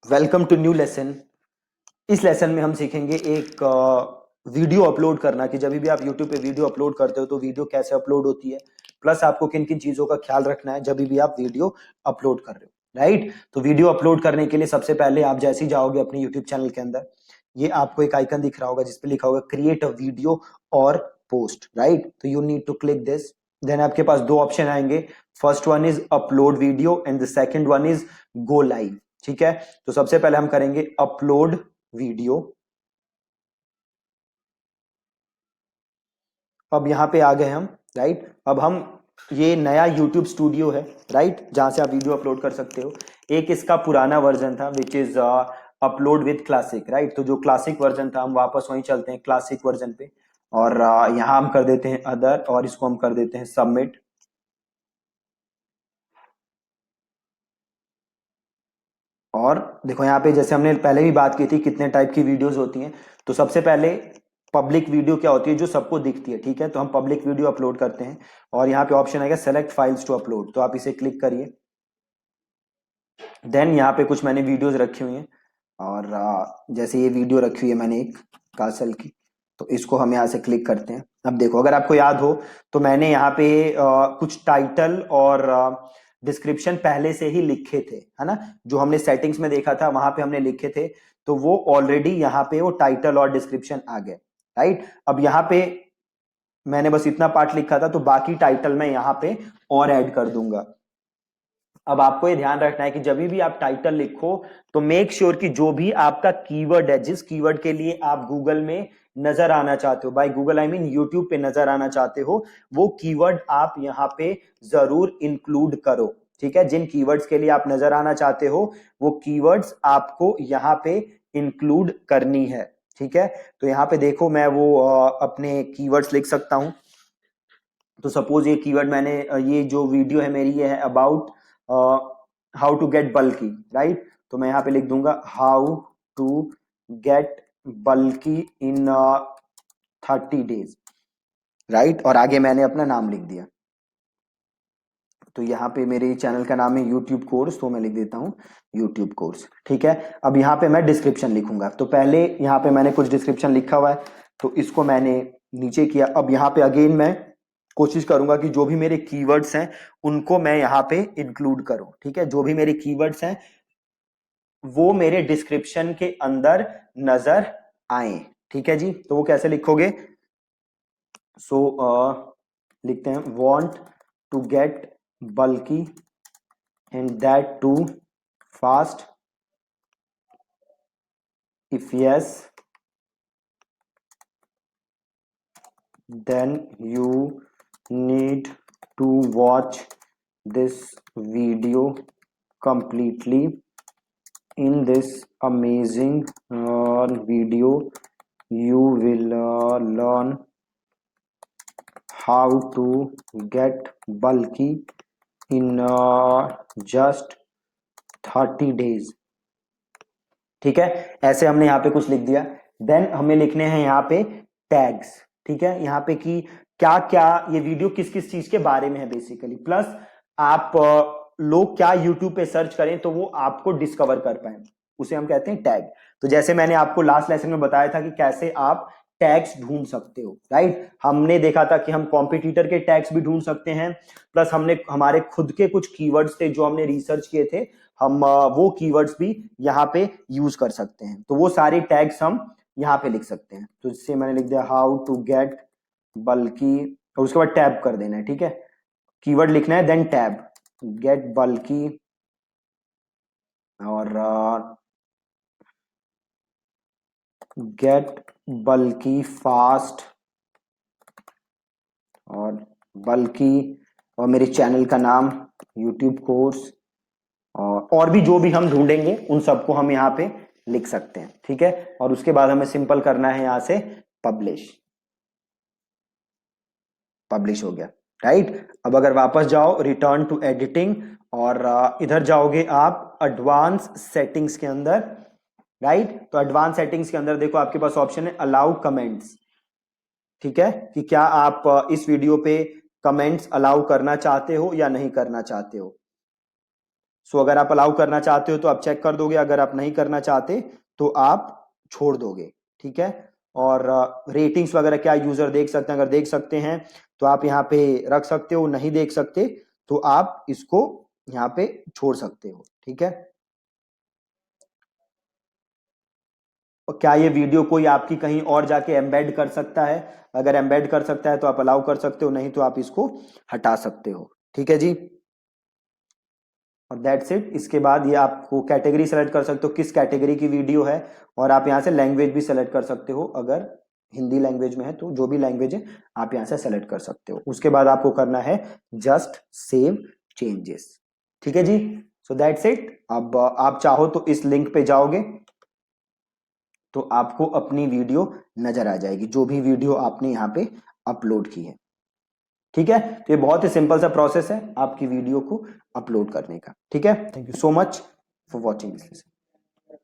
Welcome to new lesson. इस lesson में हम सीखेंगे एक वीडियो अपलोड करना कि जब भी आप यूट्यूब पे वीडियो अपलोड करते हो तो वीडियो कैसे अपलोड होती है, प्लस आपको किन किन चीजों का ख्याल रखना है जब भी आप वीडियो अपलोड कर रहे हो। राइट, तो वीडियो अपलोड करने के लिए सबसे पहले आप जैसे ही जाओगे अपने यूट्यूब चैनल के अंदर, ये आपको एक आइकन दिख रहा होगा जिसपे लिखा होगा क्रिएट अ वीडियो और पोस्ट। राइट, तो you need to click this. Then आपके पास दो ऑप्शन आएंगे, first one is upload video and the second one is go live. ठीक है, तो सबसे पहले हम करेंगे अपलोड वीडियो। अब यहां पे आ गए हम। राइट, अब हम, ये नया YouTube स्टूडियो है, राइट, जहां से आप वीडियो अपलोड कर सकते हो। एक इसका पुराना वर्जन था which is upload with classic. Right, तो जो क्लासिक वर्जन था हम वापस वहीं चलते हैं क्लासिक वर्जन पे, और यहां हम कर देते हैं अदर, और इसको हम कर देते हैं सबमिट। और देखो यहाँ पे जैसे हमने पहले भी बात की थी कितने टाइप की वीडियोस होती हैं। तो सबसे पहले पब्लिक वीडियो क्या होती है, जो सबको दिखती है। ठीक है, तो हम पब्लिक वीडियो अपलोड करते हैं, और यहाँ पे ऑप्शन आएगा सेलेक्ट फाइल्स टू अपलोड, तो आप इसे क्लिक करिए। देन यहाँ पे कुछ मैंने वीडियोस रखी हुई हैं, और जैसे ये वीडियो रखी हुई है मैंने एक कासल की, तो इसको हम यहाँ से क्लिक करते हैं। अब देखो, अगर आपको याद हो तो मैंने यहाँ पे कुछ टाइटल और डिस्क्रिप्शन पहले से ही लिखे थे, है ना। जो हमने सेटिंग्स में देखा था वहां पे हमने लिखे थे, तो वो ऑलरेडी यहाँ पे वो टाइटल और डिस्क्रिप्शन आ गए। राइट, अब यहाँ पे मैंने बस इतना पार्ट लिखा था, तो बाकी टाइटल मैं यहाँ पे और ऐड कर दूंगा। अब आपको ये ध्यान रखना है कि जब भी आप टाइटल लिखो तो मेक श्योर कि जो भी आपका कीवर्ड है, जिस कीवर्ड के लिए आप गूगल में नजर आना चाहते हो, by Google I mean YouTube पे नजर आना चाहते हो, वो कीवर्ड आप यहाँ पे जरूर इंक्लूड करो। ठीक है, जिन कीवर्ड्स के लिए आप नजर आना चाहते हो वो कीवर्ड्स आपको यहाँ पे इंक्लूड करनी है। ठीक है, तो यहाँ पे देखो मैं वो अपने कीवर्ड्स लिख सकता हूं। तो सपोज ये कीवर्ड मैंने ये जो वीडियो है मेरी, ये है about how to get bulky. Right, तो मैं यहाँ पे लिख दूंगा how to get bulky in 30 days. Right, और आगे मैंने अपना नाम लिख दिया। तो यहाँ पे मेरे चैनल का नाम है यूट्यूब कोर्स, तो मैं लिख देता हूँ यूट्यूब कोर्स। ठीक है, अब यहाँ पे मैं डिस्क्रिप्शन लिखूंगा। तो पहले यहाँ पे मैंने कुछ डिस्क्रिप्शन लिखा हुआ है, तो इसको मैंने नीचे किया। अब यहाँ पे अगेन मैं कोशिश करूंगा कि जो भी मेरे कीवर्ड्स हैं उनको मैं यहाँ पे इंक्लूड करूं। ठीक है, जो भी मेरे कीवर्ड्स हैं वो मेरे डिस्क्रिप्शन के अंदर नजर आए। ठीक है जी, तो वो कैसे लिखोगे? सो लिखते हैं want to get bulky and that too fast, if yes then you need to watch this video completely. In this amazing video you will learn how to get bulky in just 30 days। ठीक है, ऐसे हमने यहाँ पे कुछ लिख दिया। Then हमें लिखने हैं यहाँ पे टैग्स। ठीक है, यहाँ पे कि क्या क्या ये वीडियो किस किस चीज के बारे में है बेसिकली, प्लस आप लोग क्या यूट्यूब पे सर्च करें तो वो आपको डिस्कवर कर पाए, उसे हम कहते हैं टैग। तो जैसे मैंने आपको लास्ट लेसन में बताया था कि कैसे आप टैग्स ढूंढ सकते हो। राइट, हमने देखा था कि हम कॉम्पिटिटर के टैग्स भी ढूंढ सकते हैं, प्लस हमने हमारे खुद के कुछ कीवर्ड्स थे जो हमने रिसर्च किए थे, हम वो कीवर्ड्स भी यहाँ पे यूज कर सकते हैं। तो वो सारे टैग्स हम यहाँ पे लिख सकते हैं। तो इससे मैंने लिख दिया हाउ टू गेट बल्की, और उसके बाद टैब कर देना है। ठीक है, कीवर्ड लिखना है देन टैब, गेट बल्की, और गेट बल्की फास्ट, और बल्की, और मेरे चैनल का नाम यूट्यूब कोर्स, और भी जो भी हम ढूंढेंगे उन सबको हम यहाँ पे लिख सकते हैं। ठीक है, और उसके बाद हमें सिंपल करना है यहाँ से पब्लिश। पब्लिश हो गया। राइट, अब अगर वापस जाओ रिटर्न टू एडिटिंग, और इधर जाओगे आप एडवांस सेटिंग्स के अंदर। राइट, तो एडवांस सेटिंग्स के अंदर देखो आपके पास ऑप्शन है अलाउ कमेंट्स। ठीक है, कि क्या आप इस वीडियो पे कमेंट्स अलाउ करना चाहते हो या नहीं करना चाहते हो। सो अगर आप अलाउ करना चाहते हो तो आप चेक कर दोगे, अगर आप नहीं करना चाहते तो आप छोड़ दोगे, ठीक है। और रेटिंग्स वगैरह क्या यूजर देख सकते हैं, अगर देख सकते हैं तो आप यहाँ पे रख सकते हो, नहीं देख सकते तो आप इसको यहाँ पे छोड़ सकते हो, ठीक है। और क्या ये वीडियो कोई आपकी कहीं और जाके एम्बेड कर सकता है? अगर एम्बेड कर सकता है तो आप अलाउ कर सकते हो, नहीं तो आप इसको हटा सकते हो, ठीक है जी। और दैट्स इट। इसके बाद ये आपको कैटेगरी सेलेक्ट कर सकते हो किस कैटेगरी की वीडियो है, और आप यहाँ से लैंग्वेज भी सेलेक्ट कर सकते हो, अगर हिंदी लैंग्वेज में है तो जो भी लैंग्वेज है आप यहाँ से सेलेक्ट कर सकते हो। उसके बाद आपको करना है जस्ट सेव चेंजेस, ठीक है जी। So that's it. अब आप चाहो तो इस लिंक पे जाओगे तो आपको अपनी वीडियो नजर आ जाएगी, जो भी वीडियो आपने यहाँ पे अपलोड की है, ठीक है। तो ये बहुत ही सिंपल सा प्रोसेस है आपकी वीडियो को अपलोड करने का, ठीक है। Thank you so much for watching this.